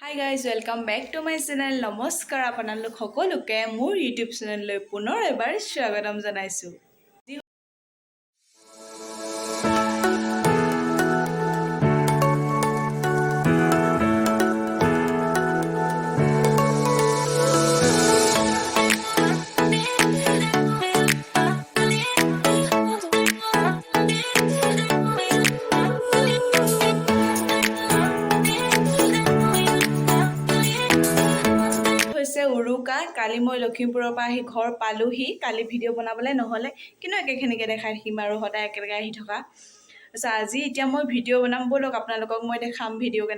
Hi guys, welcome back to my channel. নমস্কাৰ আপোনালোক সকলোকে মোৰ YouTube চেনেললৈ পুনৰ এবাৰ স্বাগতম জনাইছো। উৰুকা কালি মই লখিমপুৰৰ পৰা আহি ঘৰ পালোহি কালি ভিডিঅ' বনাবলৈ নহ'লে কিন্তু একেখিনিকে দেখাই থাকিম আৰু সদায় একেলগে আহি থকা আজি এতিয়া মই ভিডিঅ' বনাম বলক আপোনালোকক মই দেখাম ভিডিঅ'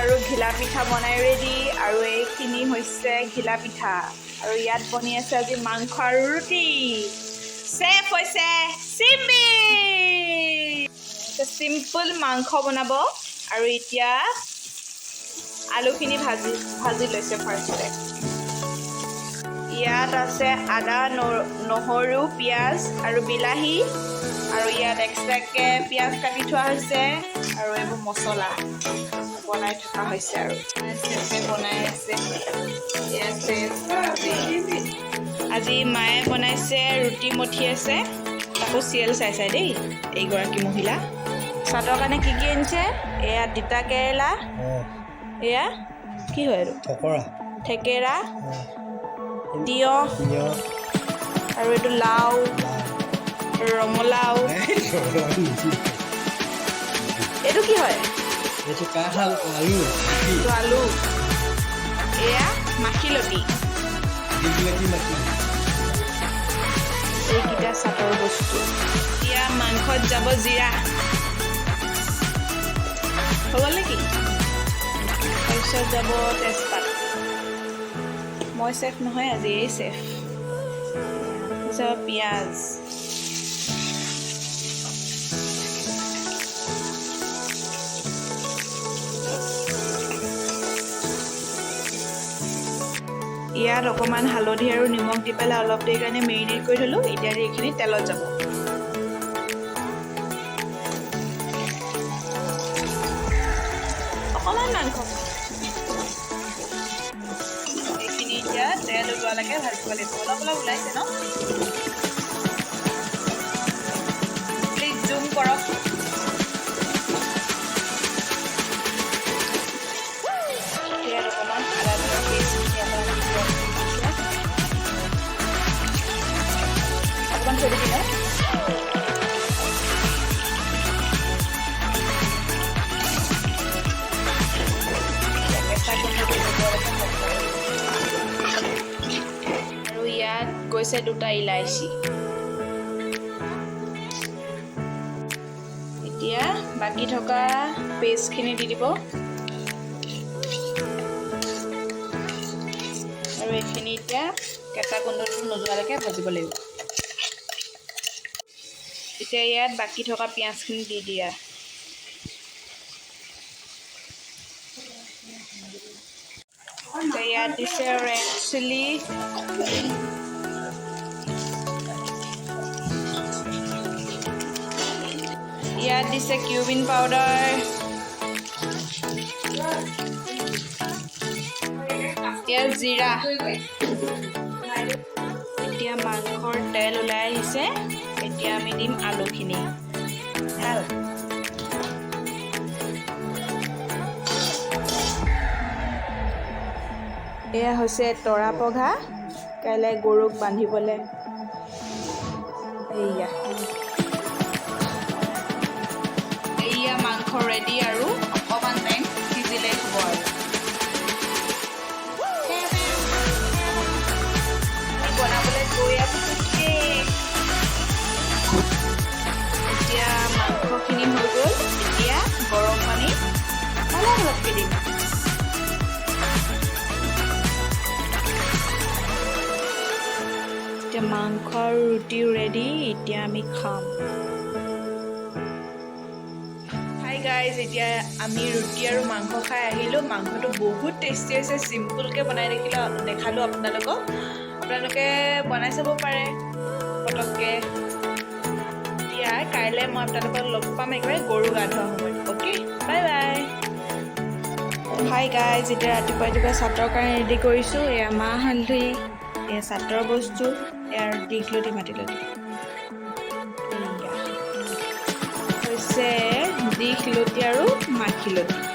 আৰু ঘিলা পিঠা বনাই ৰেডি আৰু এইখিনি হৈছে ঘিলা পিঠা আৰু ইয়াত বনি আছে আজি মাংস আৰু ৰুটি চেফ হৈছে চিম্পি চিম্পল মাংস বনাব আৰু এতিয়া আলুখিনি ভাজি লৈছে ফাৰ্ষ্টতে ইয়াত আছে আদা নহৰু পিঁয়াজ আৰু বিলাহী আৰু ইয়াত এক্সট্ৰাকৈ পিঁয়াজ কাটি থোৱা হৈছে আৰু এইবোৰ মছলা বনাই থকা হৈছে আৰু বনাই আছে আজি মায়ে বনাইছে ৰুটি মঠি আছে তাকো চিৰিয়েল চাই দেই এইগৰাকী মহিলা চাটৰ কাৰণে কি আনিছে এয়া তিতা কেৰেলা এয়া কি হয় আৰু থেকেৰা তিয়হ আৰু এইটো লাও ৰঙালাও এইটো কি হয় আলু এয়া মাখিলতি এইকেইটা চাটৰ বস্তু এতিয়া মাংসত যাব জিৰা হ'ব নেকি তাৰপিছত যাব তেজপাত মই চেফ নহয় আজি এই চেফ তাৰপিছত পিঁয়াজ ইয়াত অকণমান হালধি আৰু নিমখ দি পেলাই অলপ দেৰি কাৰণে মেৰিনেট কৰি থ'লোঁ এতিয়া এইখিনি তেলত যাব অকণমান মাংস এইখিনি এতিয়া তেল ওলোৱালৈকে ভাজিব লাগিব অলপ অলপ ওলাইছে ন প্লিজ জুম কৰক ইয়াত অকণমান আদা নহৰু পেষ্ট অকণমান থৈ দিবি ন আৰু ইয়াত গৈছে দুটা ইলাইচি এতিয়া বাকী থকা পেষ্টখিনি দি দিব আৰু এইখিনি এতিয়া কেঁচা গোন্ধটো নোযোৱালৈকে ভাজিব লাগিব এতিয়া ইয়াত বাকী থকা পিঁয়াজখিনি দি দিয়া ইয়াত দিছে ৰেড চিলি ইয়াত দিছে কিউবিন পাউডাৰ ইয়াত জিৰা এতিয়া মাংসৰ তেল ওলাই আহিছে এতিয়া আমি দিম আলুখিনি এয়া হৈছে তৰা পঘা কাইলৈ গৰুক বান্ধিবলৈ এয়া মাংস ৰেডি আৰু অকণমান টাইম সিজিলেই হ'ব আৰু বনাবলৈ গৈ আছোঁ এতিয়া মাংসখিনি হৈ গ'ল এতিয়া গৰম পানী অলপ অলপকৈ দিম এতিয়া মাংস আৰু ৰুটি ৰেডি এতিয়া আমি খাম হাই গাইজ এতিয়া আমি ৰুটি আৰু মাংস খাই আহিলোঁ মাংসটো বহুত টেষ্টি হৈছে চিম্পুলকৈ বনাই দেখালোঁ আপোনালোকে বনাই চাব পাৰে পটককৈ এতিয়া কাইলৈ মই আপোনালোকক লগ পাম একেবাৰে গৰু গা ধোৱা সময়ত okay bye bye hi guys এতিয়া ৰাতিপুৱা চাটৰ কাৰণে ৰেডি কৰিছোঁ এয়া মাহ হালধি এয়া চাটৰ বস্তু এয়াৰ দীঘলতি মাটিলতি হৈছে দীঘলতি আৰু মাখিলতি